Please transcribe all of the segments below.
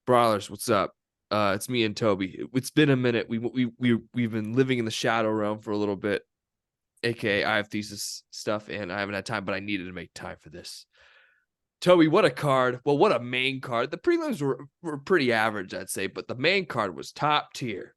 Brawlers, what's up? It's me and Toby. It's been a minute. We've been living in the shadow realm for a little bit, aka I have thesis stuff, and I haven't had time, but I needed to make time for this. Toby, what a card! Well, what a main card. The prelims were pretty average, I'd say, but the main card was top tier.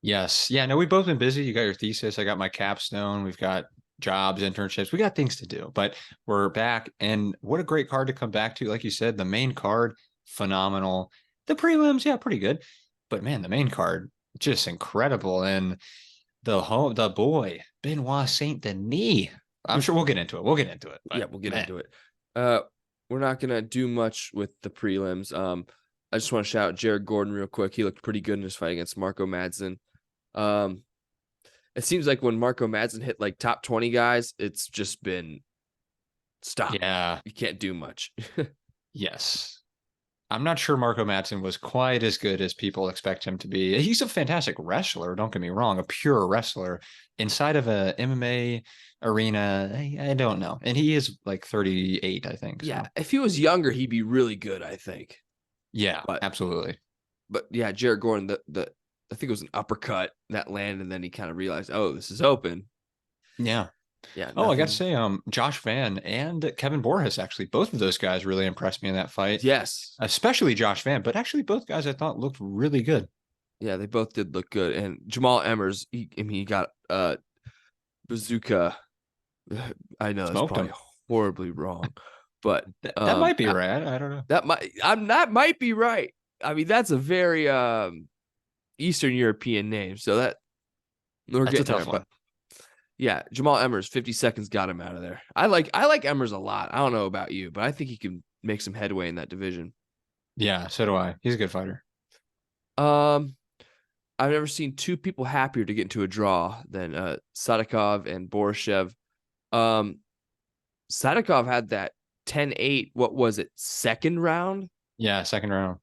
Yes. Yeah, no, we've both been busy. You got your thesis. I got my capstone. We've got jobs, internships. We got things to do, but we're back. And what a great card to come back to. Like you said, the main card, phenomenal. The prelims, yeah, pretty good. But man, the main card, just incredible. And the boy, Benoit Saint Denis. I'm sure we'll get into it. We'll get into it. Yeah, we'll get into it. We're not gonna do much with the prelims. I just want to shout out Jared Gordon real quick. He looked pretty good in his fight against Marco Madsen. It seems like when Marco Madsen hit like top 20 guys, it's just been stop. Yeah. You can't do much. Yes. I'm not sure Marco Madsen was quite as good as people expect him to be. He's a fantastic wrestler, don't get me wrong, a pure wrestler. Inside of a MMA arena, I don't know. And he is like 38, I think. So. Yeah, if he was younger, he'd be really good, I think. Yeah, absolutely. But yeah, Jared Gordon, the I think it was an uppercut that landed, and then he kind of realized, oh, this is open. Yeah. Yeah. Oh, I got to say, Josh Van and Kevin Borges, actually, both of those guys really impressed me in that fight. Yes. Especially Josh Van, but actually both guys I thought looked really good. Yeah, they both did look good. And Jamal Emmers, he got bazooka. I know that's probably horribly wrong, but that might be right. I don't know. That might be right. I mean, that's a very Eastern European name, so that's a tough one. But yeah, Jamal Emmers, 50 seconds got him out of there. I like Emmers a lot. I don't know about you, but I think he can make some headway in that division. Yeah, so do I. He's a good fighter. I've never seen two people happier to get into a draw than Sadikov and Borishev. Sadikov had that 10-8. What was it? Second round? Yeah, second round.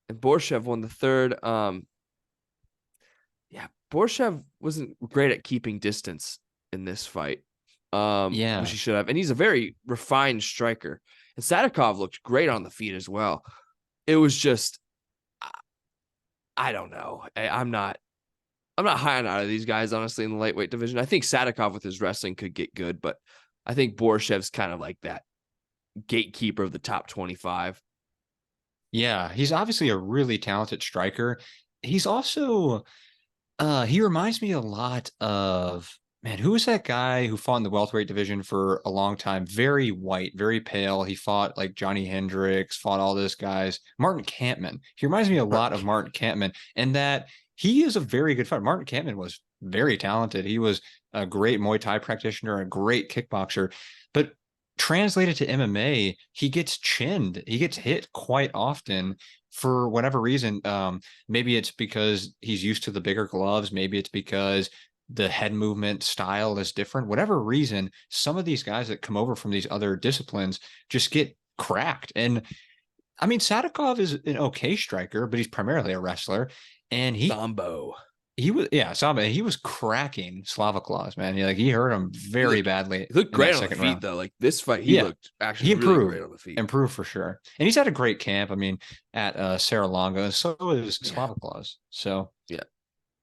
And Borishev won the third. Yeah, Borishev wasn't great at keeping distance in this fight. Yeah, which he should have. And he's a very refined striker. And Sadikov looked great on the feet as well. It was just, I don't know. I'm not high on either of these guys, honestly, in the lightweight division. I think Sadikov with his wrestling could get good, but I think Borishev's kind of like that gatekeeper of the top 25. Yeah, he's obviously a really talented striker. He's also he reminds me a lot of, man, who was that guy who fought in the welterweight division for a long time? Very white, very pale. He fought like Johnny Hendricks, fought all those guys. Martin Kampman. He reminds me a lot of Martin Kampman, and that he is a very good fighter. Martin Kampman was very talented. He was a great Muay Thai practitioner, a great kickboxer, but translated to MMA, he gets chinned. He gets hit quite often for whatever reason. Maybe it's because he's used to the bigger gloves. Maybe it's because the head movement style is different. Whatever reason, some of these guys that come over from these other disciplines just get cracked. And I mean, Sadikov is an okay striker, but he's primarily a wrestler. And Sambo. He was cracking Slava Claus, man. He hurt him very badly. He looked great on the feet, round. Though. Like this fight, he looked actually he improved, really great on the feet. Improved for sure. And he's had a great camp. I mean, at Saralonga, and so is Slava Claus. So yeah,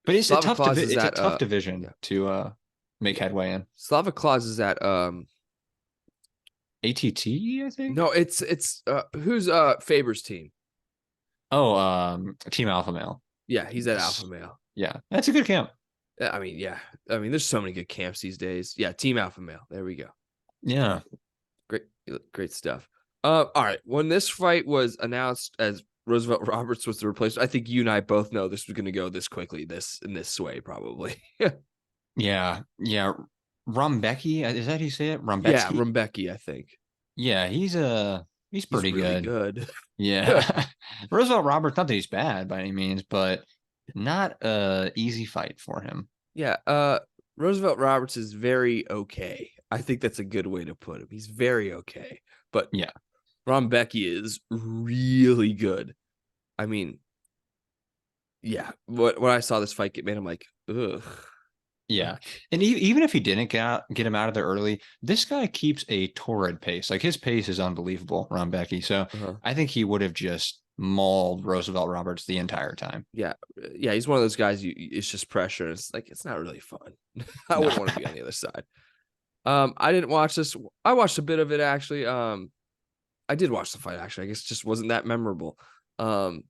but it's a tough division to make headway in. Slava Claus is at ATT, I think. No, it's who's Faber's team? Oh, Team Alpha Male. Yeah, he's at Alpha Male. Yeah, that's a good camp. I mean, there's so many good camps these days. Yeah, Team Alpha Male. There we go. Yeah, great stuff. All right. When this fight was announced as Roosevelt Roberts was the replacement, I think you and I both know this was going to go this quickly, in this way, probably. yeah. Rumbecki, is that how you say it? Rumbecki? Yeah, Rumbecki, I think. Yeah, he's pretty really good. Yeah. Roosevelt Roberts, not that he's bad by any means, but not a easy fight for him. Yeah, Roosevelt Roberts is very okay. I think that's a good way to put him. He's very okay. But yeah, Rumbecki is really good. I mean, yeah, when I saw this fight get made, I'm like, ugh. Yeah. And even if he didn't get him out of there early, this guy keeps a torrid pace. Like his pace is unbelievable, Ron Becky. So Uh-huh. I think he would have just mauled Roosevelt Roberts the entire time. Yeah, yeah, he's one of those guys. It's just pressure. It's like it's not really fun. I No. wouldn't want to be on the other side. I didn't watch this. I watched a bit of it actually. I did watch the fight actually. I guess it just wasn't that memorable. Um,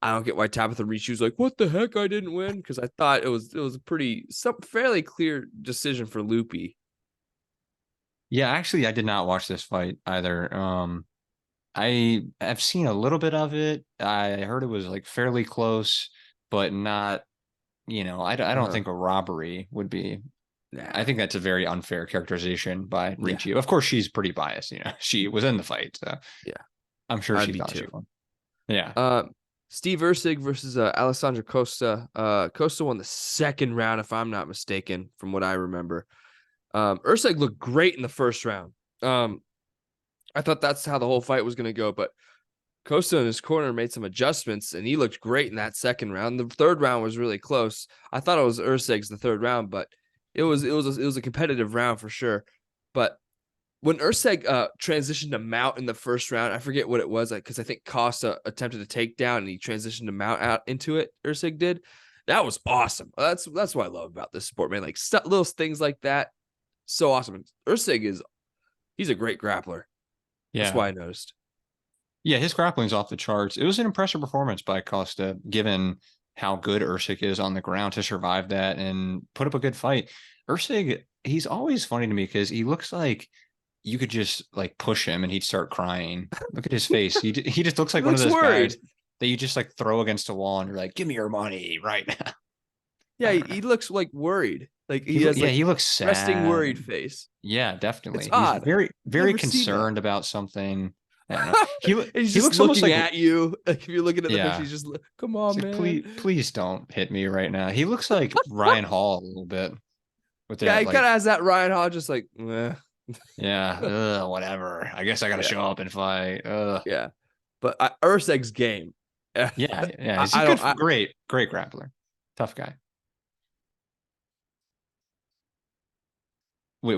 I don't get why Tabitha Reed, she was like, "What the heck? I didn't win," because I thought it was a fairly clear decision for Loopy. Yeah, actually, I did not watch this fight either. I have seen a little bit of it. I heard it was like fairly close, but not, I don't Uh-huh. think a robbery would be. I Nah. think that's a very unfair characterization by Yeah. Ricci. Of course, she's pretty biased. She was in the fight, so Yeah. I'm sure I'd she be thought she too. won. Yeah. Steve Ursig versus Alessandro Costa. Costa won the second round, if I'm not mistaken, from what I remember. Ursig looked great in the first round. I thought that's how the whole fight was going to go, but Costa in his corner made some adjustments, and he looked great in that second round. The third round was really close. I thought it was Ursig's the third round, but it was a competitive round for sure. But when Ursig transitioned to mount in the first round, I forget what it was, because I think Costa attempted a takedown and he transitioned to mount out into it. Ursig did. That was awesome. That's what I love about this sport, man. Like little things like that, so awesome. And he's a great grappler. That's Yeah. why I noticed. Yeah, his grappling's off the charts. It was an impressive performance by Costa, given how good Usyk is on the ground to survive that and put up a good fight. Usyk, he's always funny to me because he looks like you could just like push him and he'd start crying. Look at his face. He just looks He like one of looks those guys worried. that you just like throw against a wall and you're like, "Give me your money right now." Yeah, I he, don't know. he looks like worried. Like he has Yeah, like he looks resting sad. worried face. Yeah, It's definitely. He's odd. very, very Never see that. concerned about something. I don't know. And he's He just looks almost looking like, at you. Like if you're looking at the picture, yeah. he's just come It's on, like, man. please don't hit me right now. He looks like Ryan Hall a little bit with Yeah, that, he kind like, of has that Ryan Hall, just like, yeah, whatever. I guess I got to yeah, show up and fight. yeah. But Urseg's game. I, Yeah. He's a I good, don't. great grappler. Tough guy. Wait,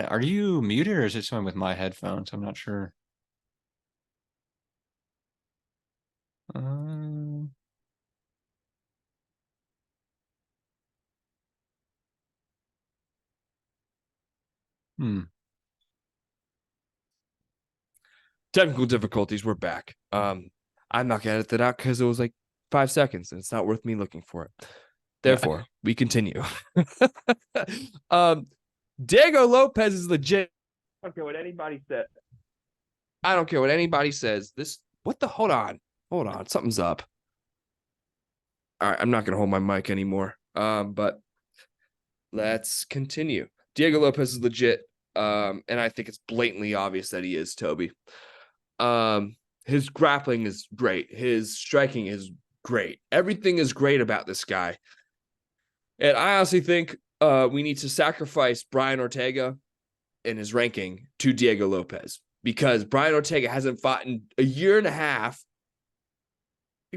are you muted or is it someone with my headphones? I'm not sure. Um, hmm. Technical difficulties. We're back. I'm not gonna edit that out because it was like 5 seconds, and it's not worth me looking for it. Yeah. Therefore, we continue. um, Diego Lopez is legit. I don't care what anybody said. I don't care what anybody says. What the? Hold on. Something's up. All right, I'm not gonna hold my mic anymore. But let's continue. Diego Lopez is legit. And I think it's blatantly obvious that he is Toby. His grappling is great. His striking is great. Everything is great about this guy. And I honestly think we need to sacrifice Brian Ortega in his ranking to Diego Lopez because Brian Ortega hasn't fought in a year and a half.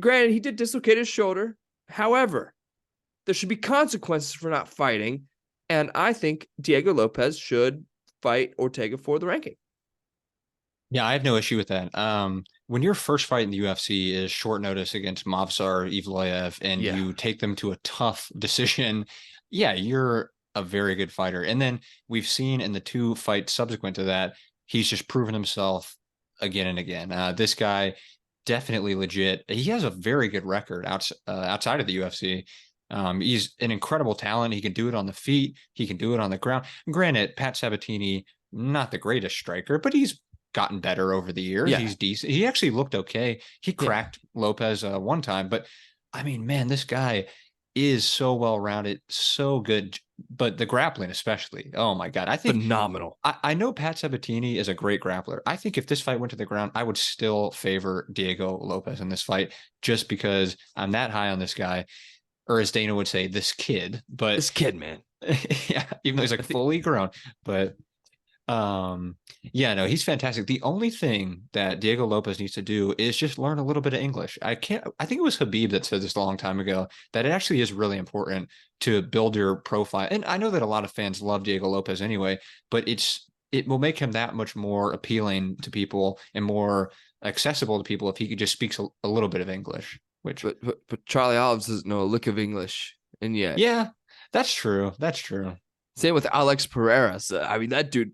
Granted, he did dislocate his shoulder. However, there should be consequences for not fighting. And I think Diego Lopez should fight Ortega for the ranking. Yeah, I have no issue with that. When your first fight in the UFC is short notice against Movsar Evloev and Yeah. you take them to a tough decision, yeah, you're a very good fighter. And then we've seen in the two fights subsequent to that, he's just proven himself again and again. This guy definitely legit. He has a very good record outside of the UFC. He's an incredible talent. He can do it on the feet. He can do it on the ground. Granted, Pat Sabatini, not the greatest striker, but he's gotten better over the years. Yeah. He's decent. He actually looked okay. He Yeah. cracked Lopez one time, but I mean, man, this guy is so well rounded, so good. But the grappling, especially, oh my god, I think Phenomenal. I know Pat Sabatini is a great grappler. I think if this fight went to the ground, I would still favor Diego Lopez in this fight, just because I'm that high on this guy, or as Dana would say, this kid. But This kid, man. yeah, even though he's like fully grown, but Yeah, no, he's fantastic. The only thing that Diego Lopez needs to do is just learn a little bit of English. I think it was Habib that said this a long time ago, that it actually is really important to build your profile. And I know that a lot of fans love Diego Lopez anyway, but it will make him that much more appealing to people and more accessible to people if he could just speak a little bit of English, which, But Charlie Olives doesn't know a lick of English, and yet yeah, that's true. That's true. same with Alex Pereira. So, I mean, that dude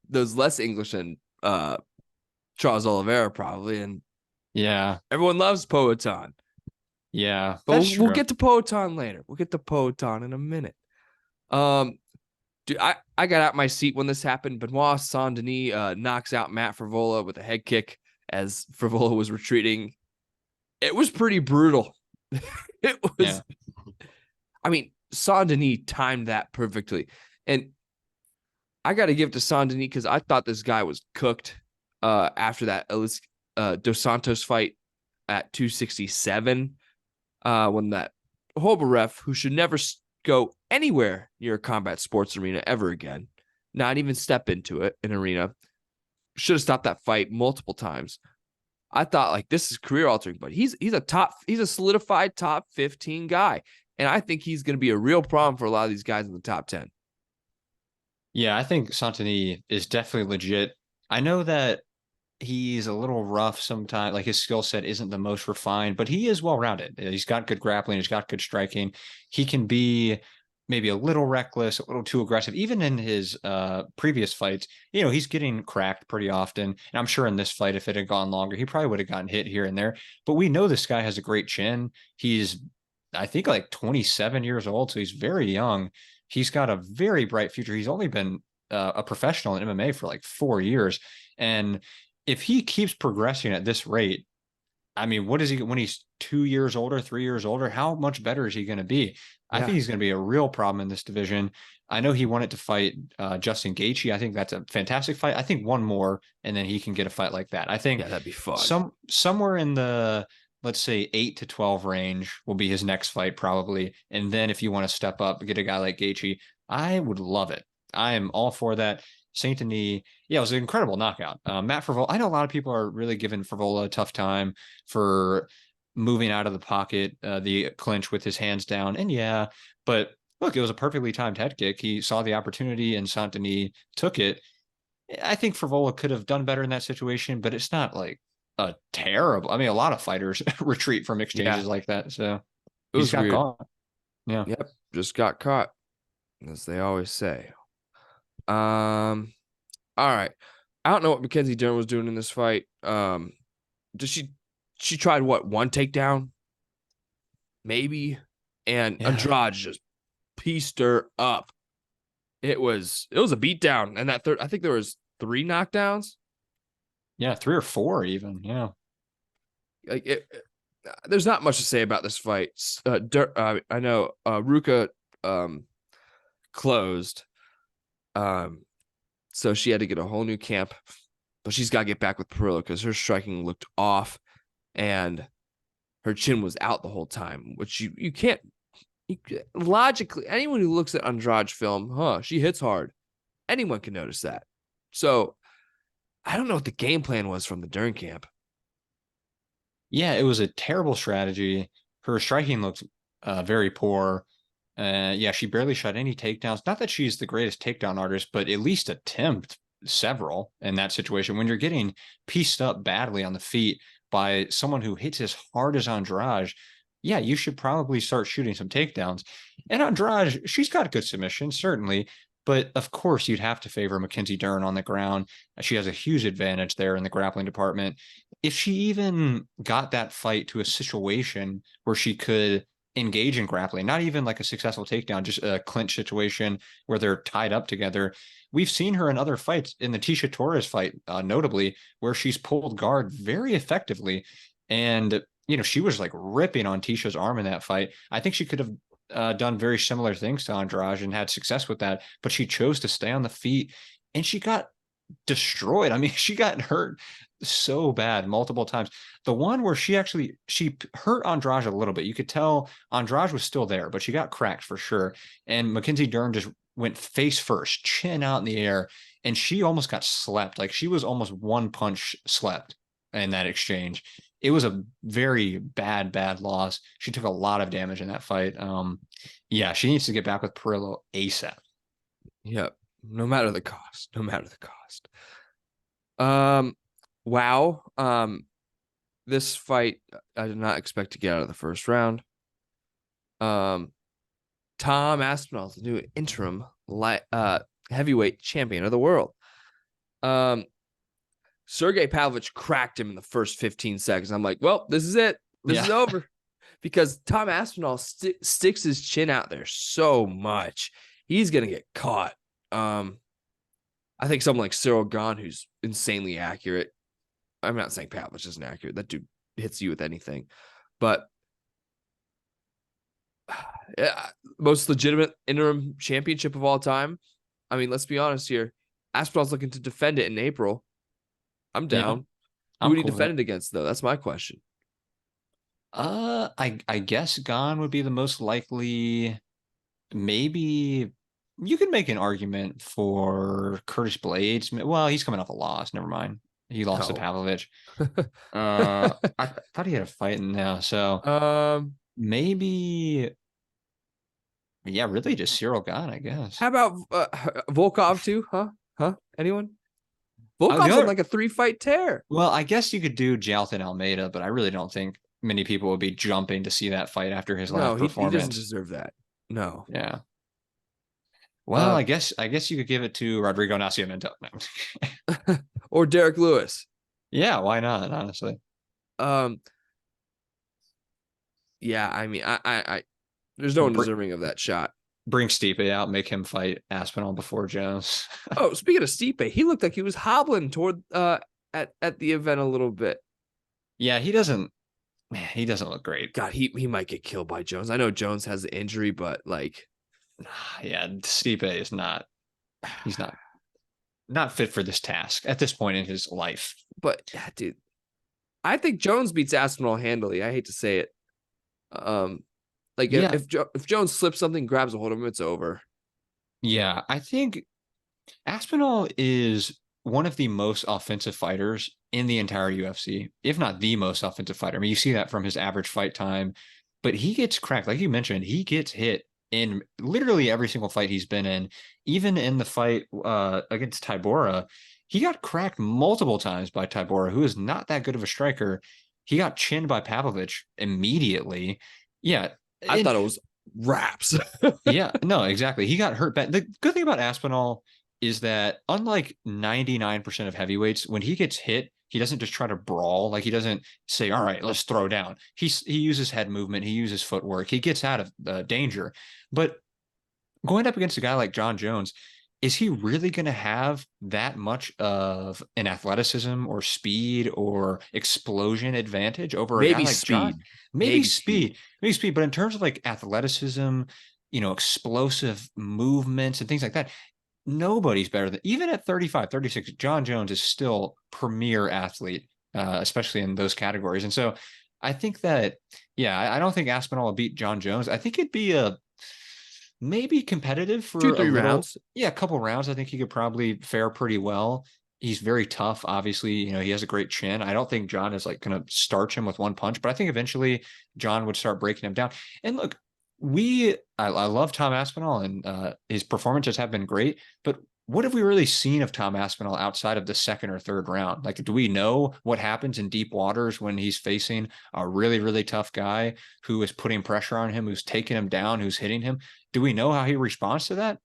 knows less English than Charles Oliveira probably, and Yeah. everyone loves Poetan. Yeah, But that's we'll true. get to Poetan later. We'll get to Poetan in a minute. Um, dude, I got out my seat when this happened. Benoit Saint Denis knocks out Matt Frivola with a head kick as Frivola was retreating. It was pretty brutal. It Yeah. was, I mean, Saint Denis timed that perfectly. And I got to give it to Saint Denis because I thought this guy was cooked after that Dos Santos fight at 267 when that horrible ref who should never go anywhere near a combat sports arena ever again, not even step into it, an arena, should have stopped that fight multiple times. I thought like this is career altering, but he's a solidified top 15 guy. And I think he's going to be a real problem for a lot of these guys in the top 10. Yeah, I think Santini is definitely legit. I know that he's a little rough sometimes, like his skill set isn't the most refined, but he is well rounded. He's got good grappling, he's got good striking. He can be maybe a little reckless, a little too aggressive. Even in his previous fights, he's getting cracked pretty often. And I'm sure in this fight, if it had gone longer, he probably would have gotten hit here and there. But we know this guy has a great chin. He's, I think, like 27 years old, so he's very young. He's got a very bright future. He's only been a professional in MMA for like 4 years. And if he keeps progressing at this rate, I mean, what is he when he's 2 years older, 3 years older? How much better is he going to be? I Yeah. think he's going to be a real problem in this division. I know he wanted to fight Justin Gaethje. I think that's a fantastic fight. I think one more, and then he can get a fight like that. I think Yeah, that'd be fun. somewhere in the, let's say, 8 to 12 range will be his next fight probably. And then if you want to step up, get a guy like Gaethje, I would love it. I am all for that. Saint Denis, yeah, it was an incredible knockout. Matt Frivola, I know a lot of people are really giving Frivola a tough time for moving out of the pocket, the clinch with his hands down. And yeah, but look, it was a perfectly timed head kick. He saw the opportunity and Saint Denis took it. I think Frivola could have done better in that situation, but it's not like a terrible. I mean, a lot of fighters retreat from Yeah, exchanges like that. So it he just was got weird. caught. Yeah. Yep, just got caught, as they always say. Um, all right. I don't know what Mackenzie Dern was doing in this fight. Just she tried what, one takedown, maybe, and Yeah. Andrade just pieced her up. It was a beatdown, and that third, I think there was 3 knockdowns. Yeah. 3 or 4 even. Yeah. Like there's not much to say about this fight. I know Ruka closed, so she had to get a whole new camp, but she's got to get back with Perillo because her striking looked off, and her chin was out the whole time, which you can't. Logically, anyone who looks at Andrade's film, she hits hard. Anyone can notice that. So I don't know what the game plan was from the Dern camp. Yeah, it was a terrible strategy. Her striking looked very poor. Yeah, she barely shot any takedowns. Not that she's the greatest takedown artist, but at least attempt several in that situation. When you're getting pieced up badly on the feet by someone who hits as hard as Andrade, yeah, you should probably start shooting some takedowns. And Andrade, she's got good submissions, certainly. But of course, you'd have to favor Mackenzie Dern on the ground. She has a huge advantage there in the grappling department. If she even got that fight to a situation where she could engage in grappling, not even like a successful takedown, just a clinch situation where they're tied up together. We've seen her in other fights, in the Tisha Torres fight, notably, where she's pulled guard very effectively. And, she was like ripping on Tisha's arm in that fight. I think she could have done very similar things to Andrade and had success with that, but she chose to stay on the feet and she got destroyed. I mean, she got hurt so bad multiple times. The one where she hurt Andrade a little bit. You could tell Andrade was still there, but she got cracked for sure. And Mackenzie Dern just went face first, chin out in the air, and she almost got slept. Like she was almost one punch slept in that exchange. It was a very bad loss. She took a lot of damage in that fight. Yeah, she needs to get back with Perillo ASAP. Yep. No matter the cost. No matter the cost. Wow. This fight I did not expect to get out of the first round. Tom Aspinall is the new interim heavyweight champion of the world. Sergey Pavlovich cracked him in the first 15 seconds. I'm like, well, this is it. This is over. Because Tom Aspinall sticks his chin out there so much. He's going to get caught. I think someone like Cyril Gahn, who's insanely accurate. I'm not saying Pavlovich isn't accurate. That dude hits you with anything. But most legitimate interim championship of all time. I mean, let's be honest here. Aspinall's looking to defend it in April. I'm down. Who would he defend it against, though? That's my question. I guess Gahn would be the most likely. Maybe you could make an argument for Curtis Blades. Well, he's coming off a loss. Never mind. He lost to Pavlovich. I thought he had a fight in now. So maybe, yeah, really just Cyril Gahn, I guess. How about Volkov too? Huh? Anyone? Volkov's on like a 3-fight tear. Well, I guess you could do Jalton Almeida, but I really don't think many people would be jumping to see that fight after his last performance. He doesn't deserve that. No. Yeah. Well, I guess you could give it to Rodrigo Nascimento. No. Or Derek Lewis. Yeah, why not, honestly? Yeah, I mean, I there's no one deserving of that shot. Bring Stipe out, make him fight Aspinall before Jones. Oh, speaking of Stipe, he looked like he was hobbling toward at the event a little bit. Yeah, he doesn't look great. God, he might get killed by Jones. I know Jones has the injury, but like, yeah, Stipe is not. He's not fit for this task at this point in his life. But dude, I think Jones beats Aspinall handily. I hate to say it. If Jones slips something, grabs a hold of him, it's over. Yeah, I think Aspinall is one of the most offensive fighters in the entire UFC, if not the most offensive fighter. I mean, you see that from his average fight time, but he gets cracked. Like you mentioned, he gets hit in literally every single fight he's been in. Even in the fight against Tybura, he got cracked multiple times by Tybura, who is not that good of a striker. He got chinned by Pavlovich immediately. Yeah. I thought it was wraps. Yeah, no, exactly. He got hurt bad. The good thing about Aspinall is that unlike 99% of heavyweights, when he gets hit, he doesn't just try to brawl. Like he doesn't say, all right, let's throw down. He uses head movement. He uses footwork. He gets out of danger. But going up against a guy like John Jones, is he really going to have that much of an athleticism or speed or explosion advantage over a guy like John? Maybe speed. But in terms of like athleticism, explosive movements and things like that, nobody's better than, even at 35, 36, John Jones is still premier athlete, especially in those categories. And so I think that, I don't think Aspinall will beat John Jones. I think it'd be maybe competitive for 2-3 rounds. Yeah, a couple rounds. I think he could probably fare pretty well. He's very tough. Obviously, he has a great chin. I don't think John is like going to starch him with one punch, but I think eventually John would start breaking him down. And look, I love Tom Aspinall and his performances have been great, but what have we really seen of Tom Aspinall outside of the second or third round? Like, do we know what happens in deep waters when he's facing a really, really tough guy who is putting pressure on him, who's taking him down, who's hitting him? Do we know how he responds to that?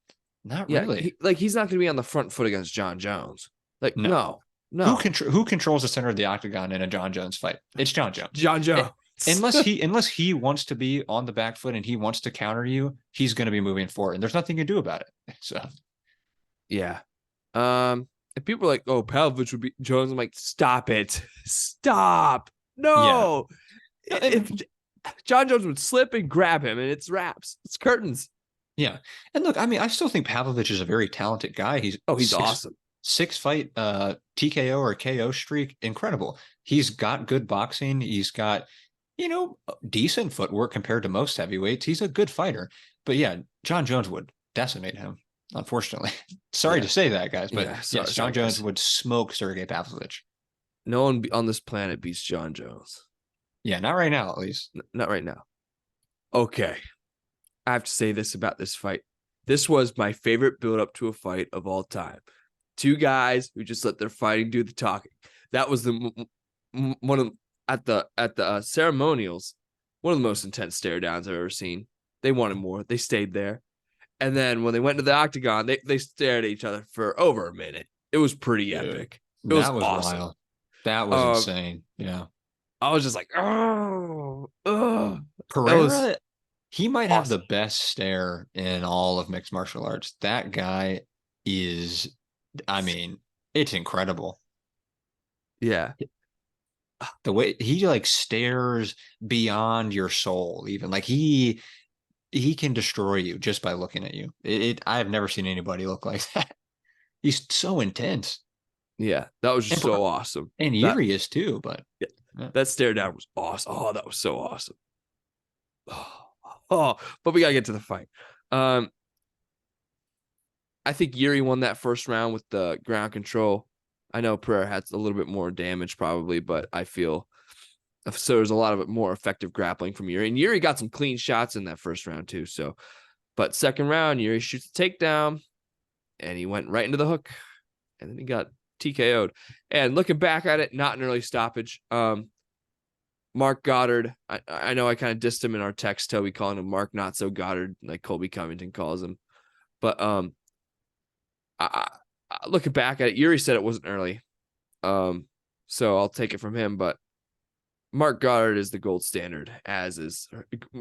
Not really. He's not going to be on the front foot against John Jones. Like, no. Who controls the center of the octagon in a John Jones fight? It's John Jones. John Jones. Unless he wants to be on the back foot and he wants to counter you, he's going to be moving forward, and there's nothing you can do about it. So, yeah. If people are like, "Oh, Pavlovich would be Jones," I'm like, "Stop it! Stop! No!" Yeah. If John Jones would slip and grab him, and it's wraps. It's curtains. Yeah, and look, I mean, I still think Pavlovich is a very talented guy. He's awesome. 6-fight TKO or KO streak, incredible. He's got good boxing. He's got decent footwork compared to most heavyweights. He's a good fighter. But yeah, John Jones would decimate him. unfortunately. Sorry Yeah. to say that, guys, but Yeah. yes, Sorry, John Jones guys. would smoke Sergey Pavlovich. No one on this planet beats John Jones. Yeah, not right now, at least. Not right now. Okay. I have to say this about this fight. This was my favorite build up to a fight of all time. Two guys who just let their fighting do the talking. That was one of at the ceremonials, one of the most intense stare downs I've ever seen. They wanted more. They stayed there. And then when they went to the octagon, they stared at each other for over a minute. It was pretty Dude, epic. It was that was awesome. wild. That was insane. Yeah. I was just like, oh, that was Pereira, he might have the awesome. best stare in all of mixed martial arts. That guy is, I mean, it's incredible. Yeah. The way he like stares beyond your soul, even like he can destroy you just by looking at you. I have never seen anybody look like that. He's so intense. Yeah. That was just And so awesome. and That Yuri is too, but yeah, yeah. that stare down was awesome. Oh, that was so awesome. Oh, but we gotta get to the fight. Um, I think Yuri won that first round with the ground control. I know Pereira had a little bit more damage probably, but I feel so there's a lot of more effective grappling from Yuri. And Yuri got some clean shots in that first round too. So, but second round, Yuri shoots a takedown and he went right into the hook. And then he got TKO'd. And looking back at it, not an early stoppage. Mark Goddard, I know I kind of dissed him in our text, Toby calling him Mark Not So Goddard, like Colby Covington calls him. But looking back at it, Yuri said it wasn't early. So I'll take it from him. But Mark Goddard is the gold standard, as is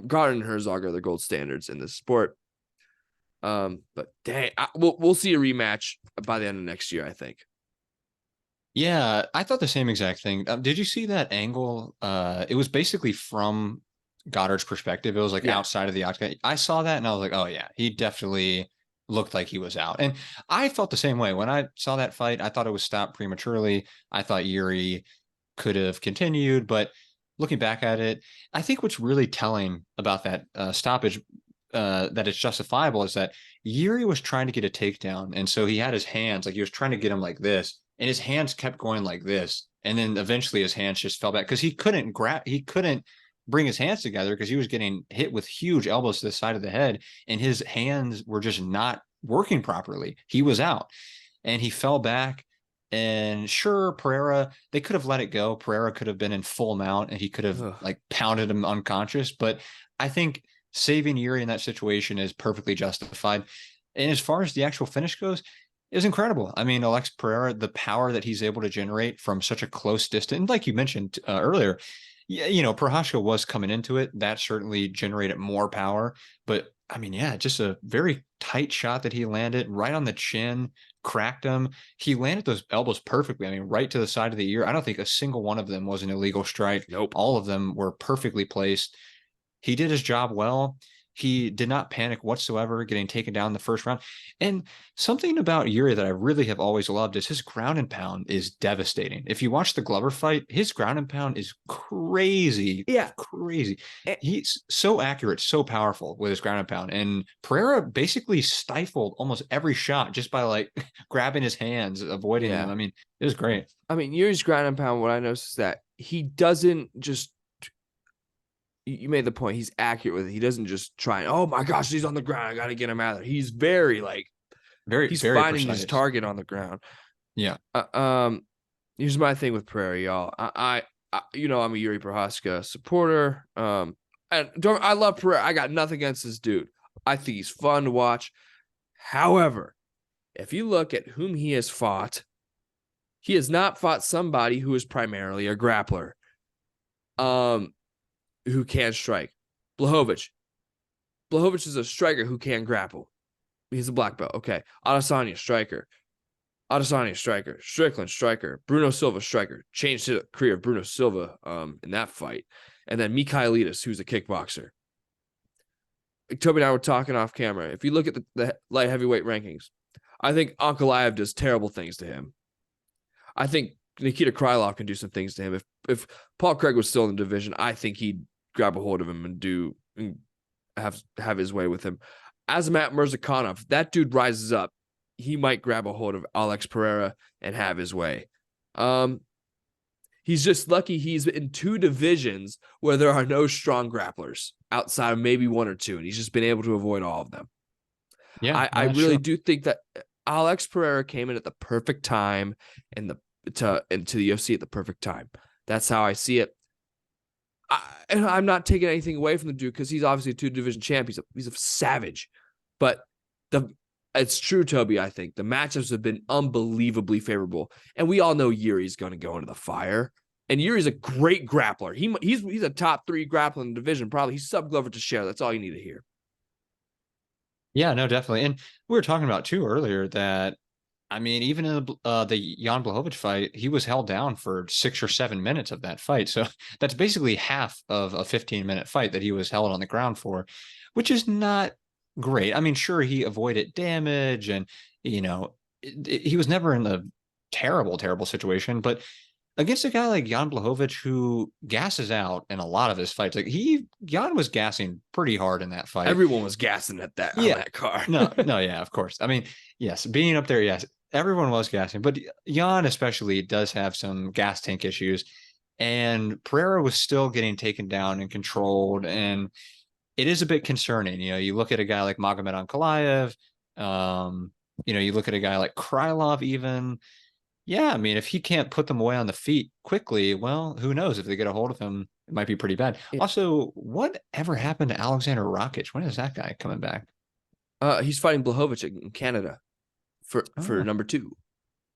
Goddard and Herzog are the gold standards in this sport. But dang, we'll see a rematch by the end of next year, I think. Yeah, I thought the same exact thing. Did you see that angle? It was basically from Goddard's perspective. It was like Yeah. outside of the octagon. I saw that and I was like, oh yeah, he definitely looked like he was out. And I felt the same way when I saw that fight. I thought it was stopped prematurely. I thought Yuri could have continued, but looking back at it, I think what's really telling about that stoppage, that it's justifiable, is that Yuri was trying to get a takedown, and so he had his hands like he was trying to get him like this, and his hands kept going like this, and then eventually his hands just fell back because he couldn't bring his hands together because he was getting hit with huge elbows to the side of the head, and his hands were just not working properly. He was out, and he fell back. And sure, Pereira, they could have let it go. Pereira could have been in full mount and he could have Ugh. like pounded him unconscious. But I think saving Yuri in that situation is perfectly justified. And as far as the actual finish goes, it was incredible. I mean, Alex Pereira, the power that he's able to generate from such a close distance, like you mentioned earlier, yeah, Prohaska was coming into it. That certainly generated more power. But I mean, yeah, just a very tight shot that he landed right on the chin, cracked him. He landed those elbows perfectly. I mean, right to the side of the ear. I don't think a single one of them was an illegal strike. Nope. All of them were perfectly placed. He did his job well. He did not panic whatsoever, getting taken down the first round. And something about Yuri that I really have always loved is his ground and pound is devastating. If you watch the Glover fight, his ground and pound is crazy, Yeah. crazy. He's so accurate, so powerful with his ground and pound. And Pereira basically stifled almost every shot just by like grabbing his hands, avoiding them. Yeah. I mean, it was great. I mean, Yuri's ground and pound, what I noticed is that he doesn't just, you made the point, he's accurate with it. He doesn't just try and, oh my gosh, he's on the ground. I got to get him out of there. He's very like, Very, he's very finding his precise. target on the ground. Yeah. Here's my thing with Pereira, y'all. I'm a Yuri Prohaska supporter. I love Pereira. I got nothing against this dude. I think he's fun to watch. However, if you look at whom he has fought, he has not fought somebody who is primarily a grappler, who can strike. Blachowicz is a striker who can grapple. He's a black belt. Okay. Adesanya, striker. Strickland, striker. Bruno Silva, striker. Changed the career of Bruno Silva in that fight. And then Mikhailidis, who's a kickboxer. Toby and I were talking off camera. If you look at the light heavyweight rankings, I think Ankalaev does terrible things to him. I think Nikita Krylov can do some things to him. If Paul Craig was still in the division, I think he'd grab a hold of him and have his way with him. Azamat Murzakanov, that dude rises up, he might grab a hold of Alex Pereira and have his way. He's just lucky he's in 2 divisions where there are no strong grapplers outside of maybe 1 or 2, and he's just been able to avoid all of them. Yeah, I no, that's really true. do think that Alex Pereira came in at the perfect time and into the UFC at the perfect time. That's how I see it. And I'm not taking anything away from the dude because he's obviously a 2 division champ. He's a savage, but it's true, Toby. I think the matchups have been unbelievably favorable, and we all know Yuri's going to go into the fire. And Yuri's a great grappler. He's a top 3 grappler in the division. Probably he's sub Glover to share. That's all you need to hear. Yeah, no, definitely. And we were talking about too earlier that, I mean, even in the Jan Blachowicz fight, he was held down for 6 or 7 minutes of that fight. So that's basically half of a 15-minute fight that he was held on the ground for, which is not great. I mean, sure, he avoided damage and, he was never in a terrible, terrible situation, but against a guy like Jan Blachowicz who gasses out in a lot of his fights, like Jan was gassing pretty hard in that fight. Everyone was gassing at that on Yeah. that card. No, yeah, of course. I mean, yes, being up there, yes, everyone was gassing, but Jan especially does have some gas tank issues, and Pereira was still getting taken down and controlled, and it is a bit concerning. You look at a guy like Magomed Ankalaev, you look at a guy like Krylov even. Yeah, I mean, if he can't put them away on the feet quickly, well, who knows? If they get a hold of him, it might be pretty bad. Yeah. Also, whatever happened to Alexander Rakic? When is that guy coming back? He's fighting Blachowicz in Canada for number 2.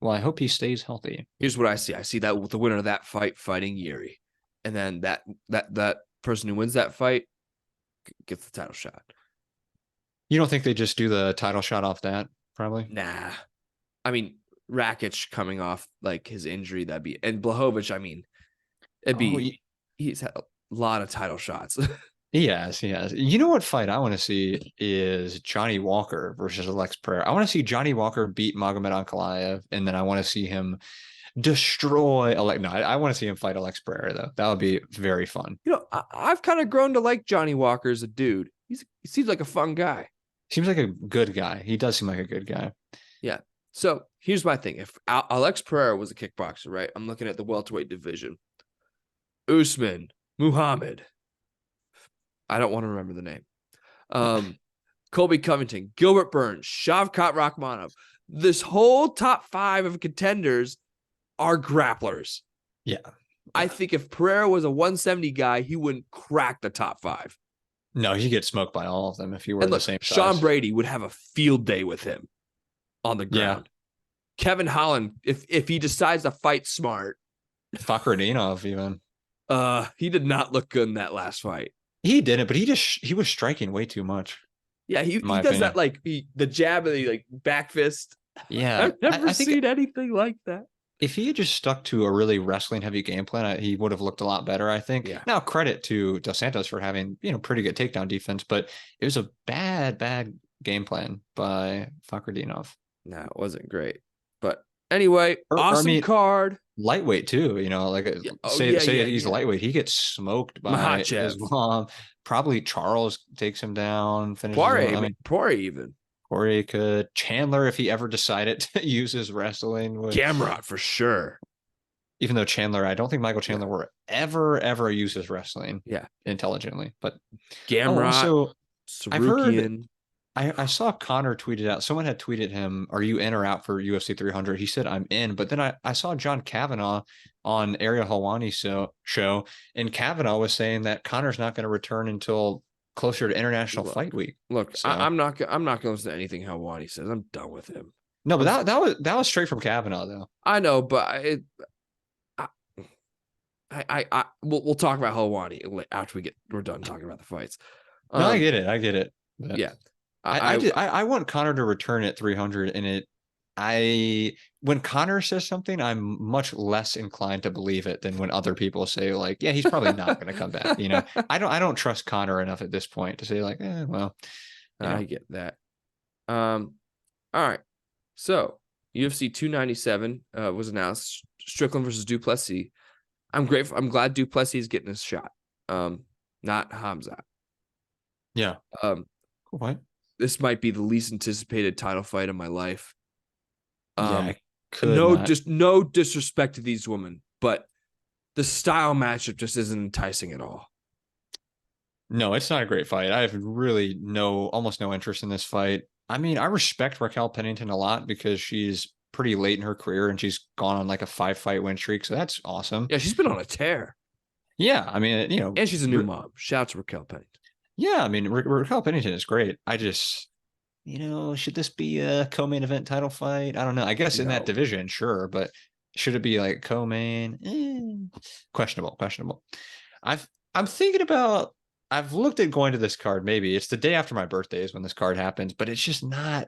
Well, I hope he stays healthy. Here's what I see. I see that with the winner of that fight fighting Yuri, and then that person who wins that fight gets the title shot. You don't think they just do the title shot off that? Probably. Nah, I mean Rakic coming off like his injury, and Blachowicz. I mean, he's had a lot of title shots. Yes. You know what fight I want to see is Johnny Walker versus Alex Pereira. I want to see Johnny Walker beat Magomed Ankalaev, and then I want to see him destroy Alex. No, I want to see him fight Alex Pereira though. That would be very fun. I've kind of grown to like Johnny Walker as a dude. He seems like a fun guy. Seems like a good guy. He does seem like a good guy. Yeah. So here's my thing. If Alex Pereira was a kickboxer, right? I'm looking at the welterweight division. Usman, Muhammad. I don't want to remember the name. Colby Covington, Gilbert Burns, Shavkat Rakhmonov. This whole top 5 of contenders are grapplers. Yeah. I think if Pereira was a 170 guy, he wouldn't crack the top 5. No, he gets smoked by all of them if he were the same size. Sean Brady would have a field day with him on the ground. Yeah. Kevin Holland, if he decides to fight smart. Fakhretdinov even. He did not look good in that last fight. He didn't, but he was striking way too much. Yeah, he does opinion. That like the jab and the like back fist. Yeah, I've never seen anything like that. If he had just stuck to a really wrestling heavy game plan, he would have looked a lot better, I think. Yeah. Now, credit to Dos Santos for having, pretty good takedown defense, but it was a bad game plan by Fakhretdinov. No, it wasn't great. But anyway, awesome card. Lightweight too, say he's lightweight. He gets smoked by his mom. Probably Charles takes him down. Poirier even. Poirier could. Chandler, if he ever decided to use his wrestling. Gamrot for sure. Even though Chandler, I don't think Michael Chandler will ever use his wrestling intelligently. But Gamrot, I've heard, I saw Connor tweeted out, someone had tweeted him, are you in or out for UFC 300? He said, I'm in. But then I saw John Kavanaugh on Ariel Helwani's show, and Kavanaugh was saying that Connor's not going to return until closer to International Fight Week. Look, so, I'm not going to listen to anything Helwani says. I'm done with him. No, but that was straight from Kavanaugh, though. I know, but we'll talk about Helwani after we're done talking about the fights. No, I get it. But yeah. I want Connor to return at 300, and when Connor says something, I'm much less inclined to believe it than when other people say like, yeah, he's probably not going to come back. I don't trust Connor enough at this point to say like, well, I get that. All right. So UFC 297 was announced. Strickland versus Duplessis. I'm grateful. I'm glad Duplessis is getting his shot. Not Hamzat. Yeah. What? this might be the least anticipated title fight of my life. Yeah, I could not. No disrespect to these women, but the style matchup just isn't enticing at all. No, it's not a great fight. I have really almost no interest in this fight. I mean, I respect Raquel Pennington a lot because she's pretty late in her career and she's gone on like a 5-fight win streak. So that's awesome. Yeah, she's been on a tear. Yeah. I mean, and she's a new mom. Shout out to Raquel Pennington. Yeah. I mean, Raquel Pennington is great. I just, should this be a co-main event title fight? I don't know. I guess in that division, sure. But should it be like co-main? Questionable. I'm thinking about, I've looked at going to this card. Maybe it's the day after my birthday is when this card happens, but it's just not.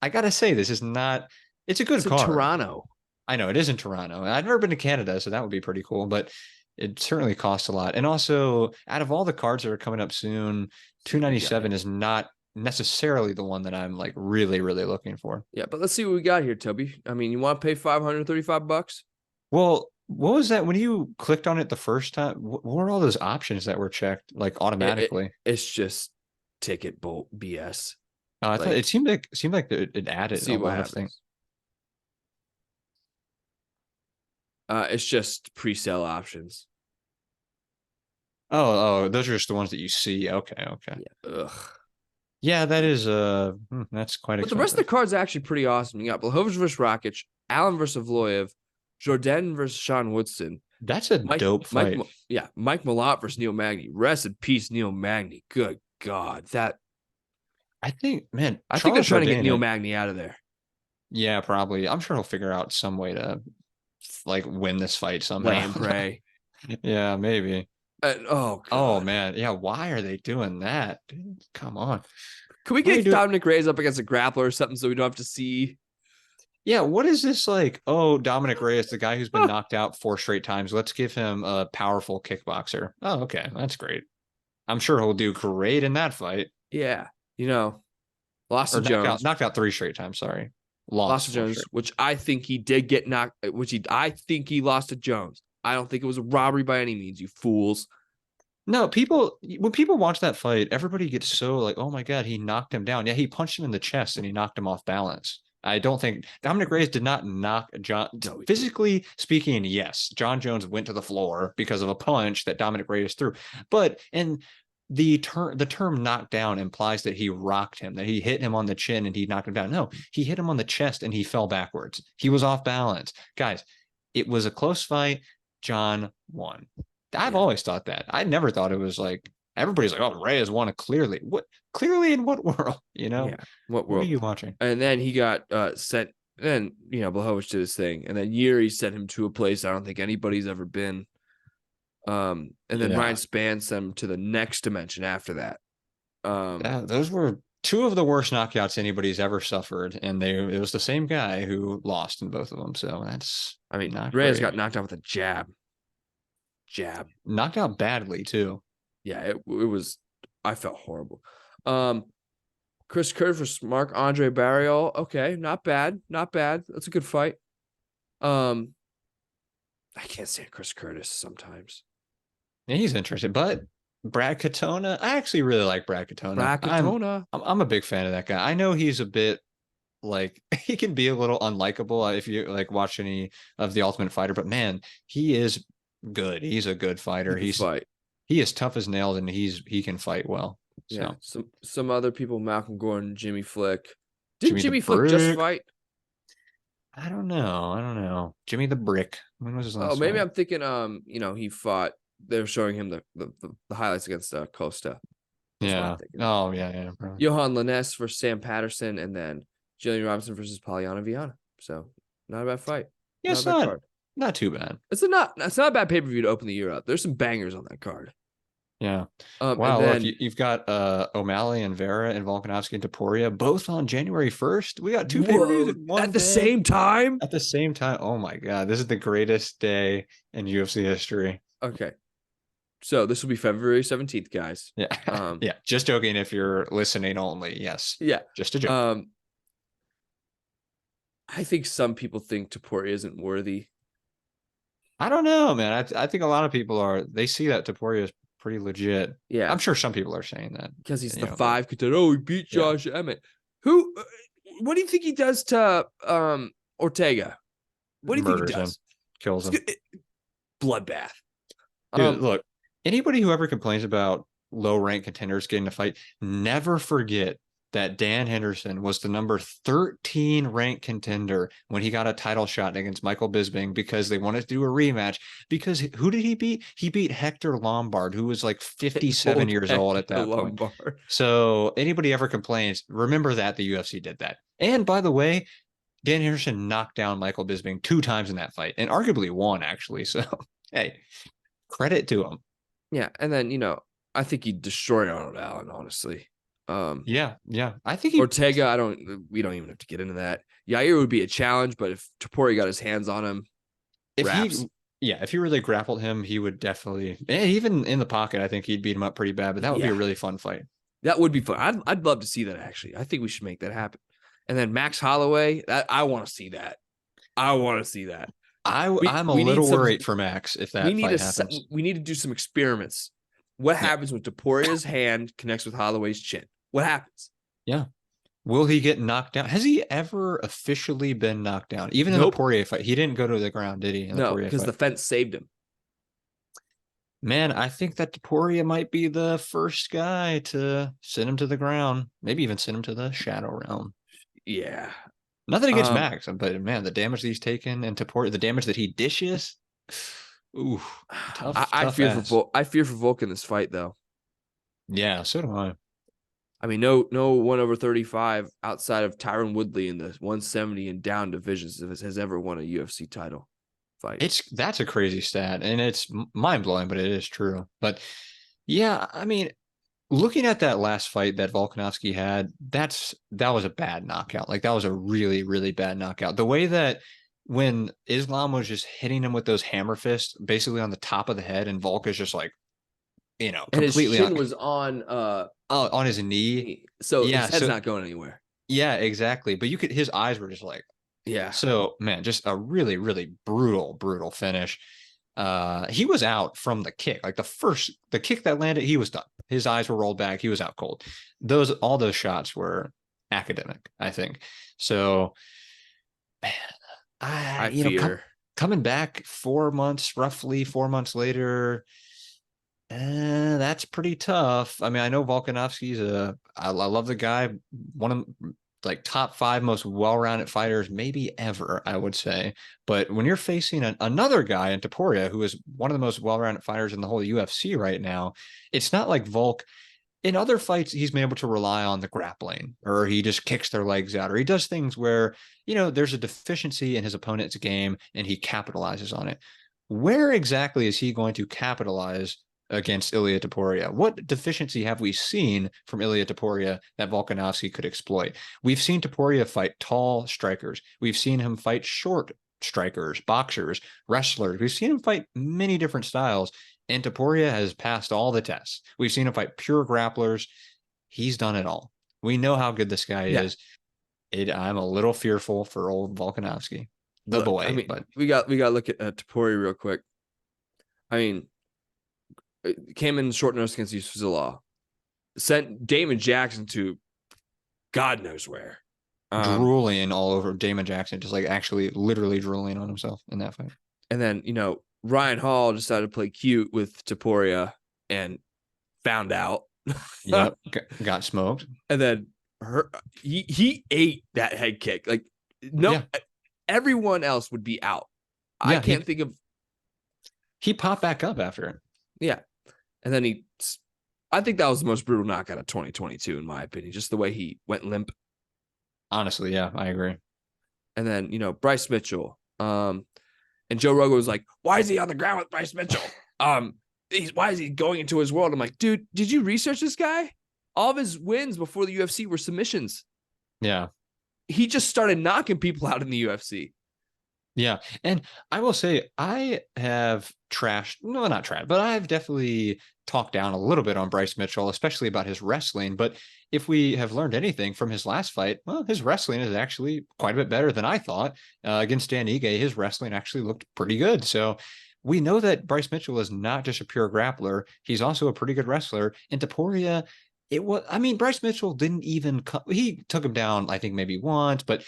I gotta say, this is not. It's a good card. Toronto. I know it is in Toronto. I've never been to Canada, so that would be pretty cool. But it certainly costs a lot. And also, out of all the cards that are coming up soon, 297 is not necessarily the one that I'm like really, really looking for. Yeah, but let's see what we got here, Toby. I mean, you want to pay $535? Well, what was that when you clicked on it the first time? What were all those options that were checked like automatically? It's just ticket bolt BS. I thought it seemed like it added a lot of things. It's just pre-sale options. Oh, those are just the ones that you see. Okay. Yeah. Ugh. Yeah, that is that's quite expensive. But the rest of the cards are actually pretty awesome. You got Blachowicz versus Rakic, Allen versus Vloyev, Jordan versus Sean Woodson. That's a dope fight. Mike Malott versus Neil Magny. Rest in peace, Neil Magny. Good God. I think they're trying to get Neil Magny out of there. Yeah, probably. I'm sure he'll figure out some way to like win this fight somehow. Lay and pray. Yeah, maybe. Oh man. Yeah, why are they doing that? Dude, come on. Can we get Dominic Reyes up against a grappler or something so we don't have to see? Yeah, what is this like? Oh, Dominic Reyes, the guy who's been knocked out 4 straight times. Let's give him a powerful kickboxer. Oh, okay. That's great. I'm sure he'll do great in that fight. Yeah. Lost to Jones. Knocked out 3 straight times, sorry. Lost to Jones, which I think he did get knocked, I think he lost to Jones. I don't think it was a robbery by any means, you fools. No, when people watch that fight, everybody gets so like, oh my God, he knocked him down. Yeah, he punched him in the chest and he knocked him off balance. I don't think Dominic Reyes did not knock John. No, physically speaking, yes, John Jones went to the floor because of a punch that Dominic Reyes threw. But the term knocked down implies that he rocked him, that he hit him on the chin and he knocked him down. No, he hit him on the chest and he fell backwards. He was off balance. Guys, it was a close fight. John won. I've always thought that. I never thought it was like everybody's like, oh, Reyes won it clearly. What clearly in what world? Yeah. What world are you watching? And then he got sent. Then Blachowicz did his thing, and then Yuri sent him to a place I don't think anybody's ever been. And then Ryan Spann sent him to the next dimension after that. Those were 2 of the worst knockouts anybody's ever suffered, and it was the same guy who lost in both of them. So not Reyes got knocked out with a jab. Knocked out badly too. Yeah, it was. I felt horrible. Chris Curtis versus Marc-Andre Barriol. Okay, not bad. That's a good fight. I can't stand Chris Curtis sometimes. Yeah, he's interesting, but Brad Katona, I actually really like Brad Katona. I'm a big fan of that guy. I know he's a bit like he can be a little unlikable if you like watch any of The Ultimate Fighter, but man, he is good. He's a good fighter. He is tough as nails and he can fight well. So. Yeah. Some other people, Malcolm Gordon, Jimmy Flick. Did Jimmy Flick just fight? I don't know. Jimmy the Brick. When was his last fight? Maybe I'm thinking he fought. They're showing him the highlights against Costa. Yeah. Oh yeah. Probably. Johan Lainez versus Sam Patterson, and then Jillian Robinson versus Polyana Viana. So not a bad fight. Yeah, not too bad. It's not a bad pay-per-view to open the year up. There's some bangers on that card. Yeah. Wow. Then, look, you've got O'Malley and Vera and Volkanovski and Topuria both on January 1st. We got 2 pay-per-views at the same time. At the same time. Oh my God. This is the greatest day in UFC history. Okay. So this will be February 17th, guys. Yeah. Yeah. Just joking if you're listening only. Yes. Yeah. Just a joke. I think some people think Topuria isn't worthy. I don't know, man. I think a lot of people they see that Topuria is pretty legit. Yeah, I'm sure some people are saying that because he's the but 5 contender. Oh, he beat yeah, Josh Emmett. Who? What do you think he does to Ortega? What do you think he murders him, does? kills him. Bloodbath. Dude, look, anybody who ever complains about low rank contenders getting a fight, never forget that Dan Henderson was the number 13 ranked contender when he got a title shot against Michael Bisping because they wanted to do a rematch. Because who did he beat? He beat Hector Lombard, who was like 57 years old at that point. So anybody ever complains, remember that the UFC did that. And by the way, Dan Henderson knocked down Michael Bisping 2 times in that fight and arguably won, actually. So, hey, credit to him. Yeah, and then I think he destroyed Arnold Allen. Honestly, Yeah. I think Ortega. We don't even have to get into that. Yair would be a challenge, but if Topuria got his hands on him, if he really grappled him, he would definitely. Even in the pocket, I think he'd beat him up pretty bad. But that would be a really fun fight. That would be fun. I'd love to see that. Actually, I think we should make that happen. And then Max Holloway. I want to see that. I'm a little worried for Max if that fight happens. We need to do some experiments. What happens when Topuria's hand connects with Holloway's chin? What happens? Yeah. Will he get knocked down? Has he ever officially been knocked down? Even in the Poirier fight, he didn't go to the ground, did he? No, because the fence saved him. Man, I think that Poirier might be the first guy to send him to the ground. Maybe even send him to the shadow realm. Yeah. Nothing against Max, but man, the damage that he's taken and Topuria, the damage that he dishes. Ooh, tough. I fear for Volk in this fight, though. Yeah, so do I. I mean, no 1/35 outside of Tyron Woodley in the 170 and down divisions has ever won a UFC title fight. That's a crazy stat, and it's mind blowing, but it is true. But yeah, I mean, looking at that last fight that Volkanovski had, that was a bad knockout. Like that was a really, really bad knockout. The way that when Islam was just hitting him with those hammer fists, basically on the top of the head, and Volk is just like, completely. And his chin was on his knee, so his head's not going anywhere. Yeah, exactly. But his eyes were just like, yeah. So man, just a really, really brutal finish. He was out from the kick. Like the kick that landed, he was done. His eyes were rolled back. He was out cold. All those shots were academic, I think. So, man, I fear coming back roughly 4 months later. That's pretty tough. I mean, I know Volkanovski's I love the guy, one of like top 5 most well-rounded fighters maybe ever, I would say. But when you're facing another guy in Topuria, who is one of the most well-rounded fighters in the whole UFC right now, it's not like Volk. In other fights, he's been able to rely on the grappling, or he just kicks their legs out, or he does things where, there's a deficiency in his opponent's game and he capitalizes on it. Where exactly is he going to capitalize against Ilia Topuria? What deficiency have we seen from Ilia Topuria that Volkanovski could exploit? We've seen Topuria fight tall strikers. We've seen him fight short strikers, boxers, wrestlers. We've seen him fight many different styles, and Topuria has passed all the tests. We've seen him fight pure grapplers. He's done it all. We know how good this guy is. I'm a little fearful for old Volkanovski, boy. I mean, but we got to look at Topuria real quick. I mean, came in short notice against Yusuf Zalal, sent Damon Jackson to God knows where. Drooling all over Damon Jackson, just like actually literally drooling on himself in that fight. And then, Ryan Hall decided to play cute with Topuria and found out. Yep, got smoked. And then he ate that head kick. Like, everyone else would be out. I can't think of. He popped back up after it. Yeah. And then I think that was the most brutal knockout of 2022, in my opinion, just the way he went limp. Honestly, yeah, I agree. And then, Bryce Mitchell. And Joe Rogan was like, why is he on the ground with Bryce Mitchell? Why is he going into his world? I'm like, dude, did you research this guy? All of his wins before the UFC were submissions. Yeah. He just started knocking people out in the UFC. Yeah. And I will say, I have but I've definitely talked down a little bit on Bryce Mitchell, especially about his wrestling. But if we have learned anything from his last fight, well, his wrestling is actually quite a bit better than I thought. Against Dan Ige, his wrestling actually looked pretty good. So we know that Bryce Mitchell is not just a pure grappler. He's also a pretty good wrestler. And Taporia, Bryce Mitchell didn't even he took him down, I think maybe once, but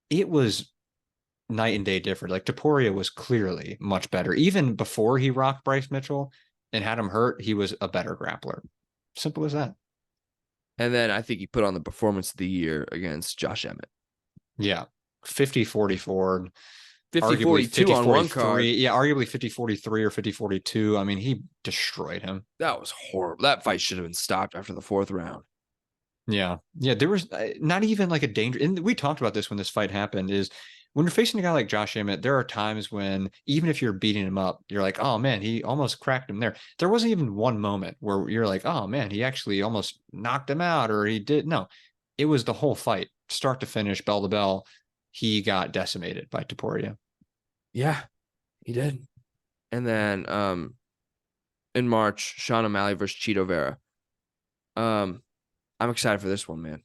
it was night and day different. Like Taporia was clearly much better. Even before he rocked Bryce Mitchell and had him hurt, he was a better grappler. Simple as that. And then I think he put on the performance of the year against Josh Emmett. Yeah. 50-44. 50-42 on one card. Yeah, arguably 50-43 or 50-42. I mean, he destroyed him. That was horrible. That fight should have been stopped after the 4th round. Yeah. Yeah, there was not even like a danger. And we talked about this when this fight happened, is when you're facing a guy like Josh Emmett, there are times when even if you're beating him up, you're like, oh man, he almost cracked him there. There wasn't even one moment where you're like, oh man, he actually almost knocked him out, or he did. No, it was the whole fight, start to finish, bell to bell. He got decimated by Topuria. Yeah, he did. And then in March, Sean O'Malley versus Cheeto Vera. I'm excited for this one, man.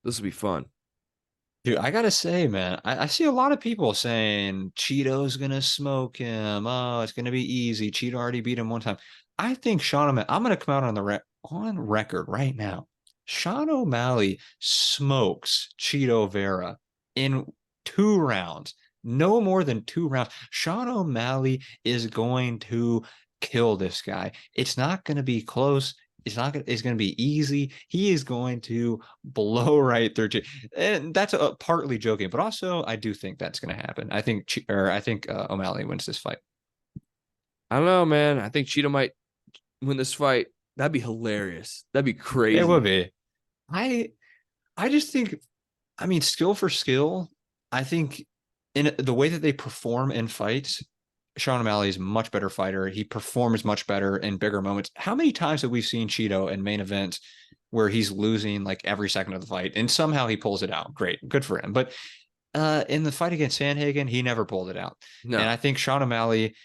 This will be fun. Dude, I gotta say, man, I see a lot of people saying Cheeto's gonna smoke him. Oh, it's gonna be easy. Cheeto already beat him one time. I think Sean O'Malley, I'm gonna come out on record right now. Sean O'Malley smokes Cheeto Vera in 2 rounds. No more than 2 rounds. Sean O'Malley is going to kill this guy. It's not gonna be close. It's going to be easy. He is going to blow right through. And that's partly joking, but also I do think that's going to happen. I think O'Malley wins this fight. I don't know, man. I think Cheeto might win this fight. That'd be hilarious. That'd be crazy. It would be. I just think, skill for skill, I think in the way that they perform in fights, Sean O'Malley is a much better fighter. He performs much better in bigger moments. How many times have we seen Cheeto in main events where he's losing like every second of the fight and somehow he pulls it out? Great. Good for him. But in the fight against Sandhagen, he never pulled it out. No. And I think Sean O'Malley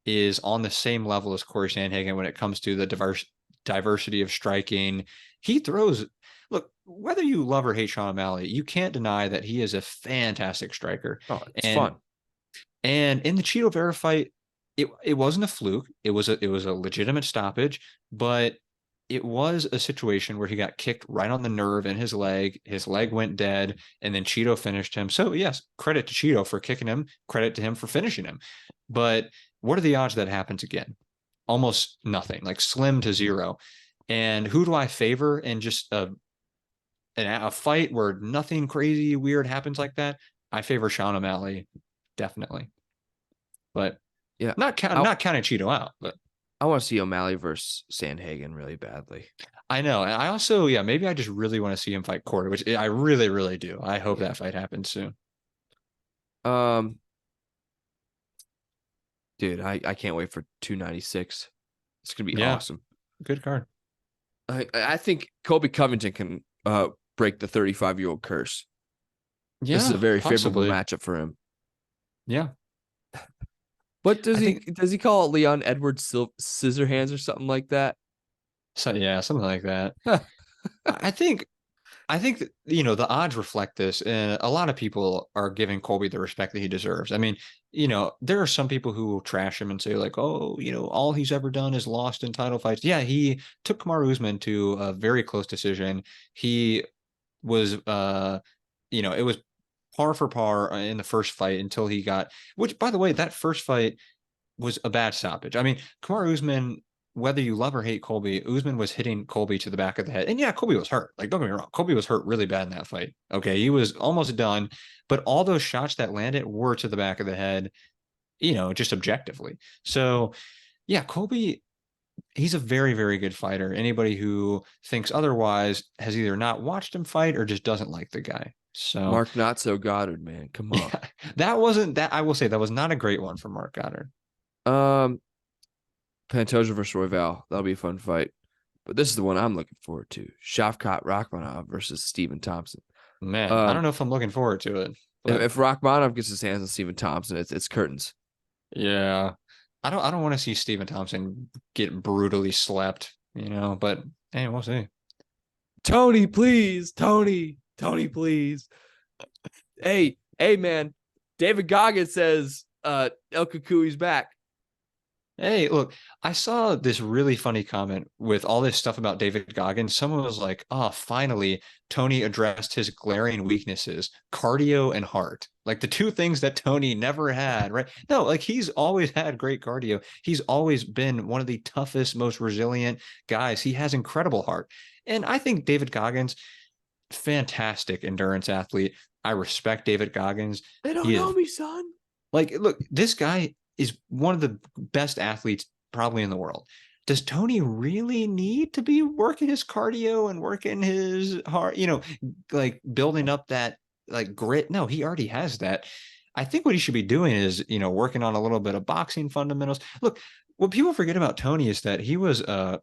is on the same level as Corey Sandhagen when it comes to the diversity of striking. He throws... Look, whether you love or hate Sean O'Malley, you can't deny that he is a fantastic striker. Oh, it's fun. And in the Cheeto Vera fight, it wasn't a fluke. It was a legitimate stoppage, but it was a situation where he got kicked right on the nerve in his leg. His leg went dead, and then Cheeto finished him. So yes, credit to Cheeto for kicking him, credit to him for finishing him. But what are the odds that happens again? Almost nothing, like slim to zero. And who do I favor in just a fight where nothing crazy weird happens like that? I favor Sean O'Malley. Definitely. But yeah, not counting Cheeto out, but I want to see O'Malley versus Sandhagen really badly. I know. And I also, maybe I just really want to see him fight Corey, which I really, really do. I hope that fight happens soon. Dude, I can't wait for 296. It's gonna be awesome. Good card. I think Colby Covington can break the 35-year-old curse. Yeah, this is a very favorable matchup for him. Yeah. What does he call it? Leon Edwards Scissorhands or something like that? So yeah, something like that. I think that, the odds reflect this, and a lot of people are giving Colby the respect that he deserves. There are some people who will trash him and say like, oh, all he's ever done is lost in title fights. Yeah, he took Kamaru Usman to a very close decision. He was, it was par for par in the first fight until he got, which by the way, that first fight was a bad stoppage. Kamaru Usman, whether you love or hate Colby, Usman was hitting Colby to the back of the head. And yeah, Colby was hurt. Like, don't get me wrong. Colby was hurt really bad in that fight. Okay. He was almost done, but all those shots that landed were to the back of the head, just objectively. So yeah, Colby, he's a very, very good fighter. Anybody who thinks otherwise has either not watched him fight or just doesn't like the guy. So Mark Not So Goddard, man. Come on. Yeah, I will say that was not a great one for Mark Goddard. Pantoja versus Royval. That'll be a fun fight. But this is the one I'm looking forward to. Shavkat Rakhmonov versus Stephen Thompson. Man, I don't know if I'm looking forward to it. If Rakhmonov gets his hands on Stephen Thompson, it's curtains. Yeah. I don't want to see Stephen Thompson get brutally slept, but hey, we'll see. Tony, please. Tony, please. Hey, man. David Goggins says El Kukui's back. Hey, look, I saw this really funny comment with all this stuff about David Goggins. Someone was like, oh, finally, Tony addressed his glaring weaknesses, cardio and heart. Like the two things that Tony never had, right? No, like he's always had great cardio. He's always been one of the toughest, most resilient guys. He has incredible heart. And I think David Goggins, fantastic endurance athlete. I respect David Goggins. They don't He know is me, son. like, look, this guy is one of the best athletes probably in the world. Does Tony really need to be working his cardio and working his heart, like building up that like grit? No, he already has that. I think what he should be doing is, working on a little bit of boxing fundamentals. Look, what people forget about Tony is that he was a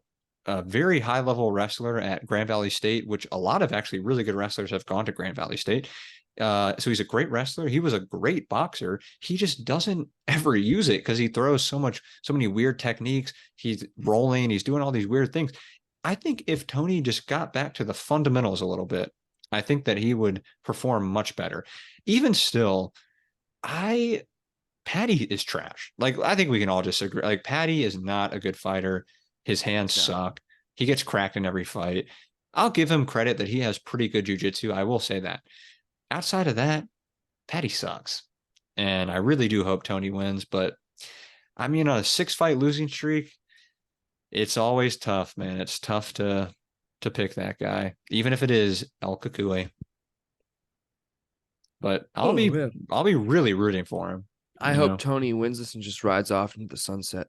very high level wrestler at Grand Valley State, which a lot of actually really good wrestlers have gone to Grand Valley State. So he's a great wrestler. He was a great boxer. He just doesn't ever use it because he throws so many weird techniques. He's rolling, he's doing all these weird things. I think if Tony just got back to the fundamentals a little bit, I think that he would perform much better. Even still, I Patty is trash. Like I think we can all just agree. Like Patty is not a good fighter. His hands No. suck. He gets cracked in every fight. I'll give him credit that he has pretty good jujitsu. I will say that. Outside of that, Patty sucks. And I really do hope Tony wins, but I mean, on a 6 fight losing streak, it's always tough, man. It's tough to pick that guy, even if it is El Kakule. But Oh man. I'll be really rooting for him. I You hope know, Tony wins this and just rides off into the sunset.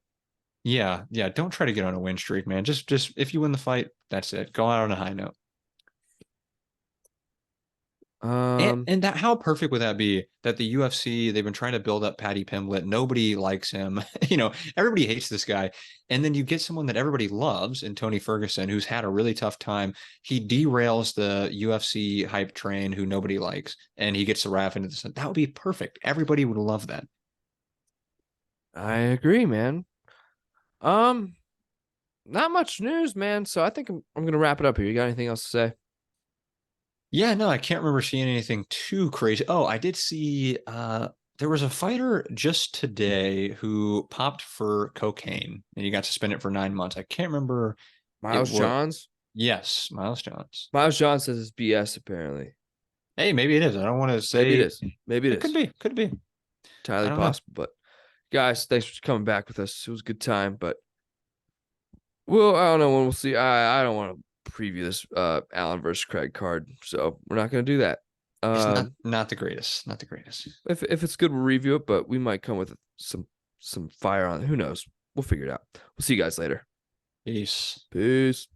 yeah, yeah. Don't try to get on a win streak, man. Just if you win the fight, that's it. Go out on a high note. And Um, and that how perfect would that be that the UFC they've been trying to build up Paddy Pimblett. Nobody likes him. Everybody hates this guy. And then you get someone that everybody loves in Tony Ferguson, who's had a really tough time. He derails the UFC hype train who nobody likes, and he gets to ride into the sun. That would be perfect. Everybody would love that. I agree, man. Um, Not much news, man. So I think I'm gonna wrap it up here. You got anything else to say? Yeah, no, I can't remember seeing anything too crazy. Oh, I did see there was a fighter just today who popped for cocaine and he got suspended for 9 months. I can't remember it Miles was Johns. yes, Miles Jones. Miles Johns says it's BS. Apparently, Hey, maybe it is. I don't want to maybe it say is. Maybe it it could is. be, could be. I Entirely don't know. possible. But guys, thanks for coming back with us. It was a good time. But well, I don't know when we'll see. I don't want to preview this Allen versus Craig card, so we're not gonna do that. It's not Um, not the greatest, not the greatest. if it's good, we'll review it. But we might come with some fire on it. Who knows? We'll figure it out. We'll see you guys later. Peace. Peace.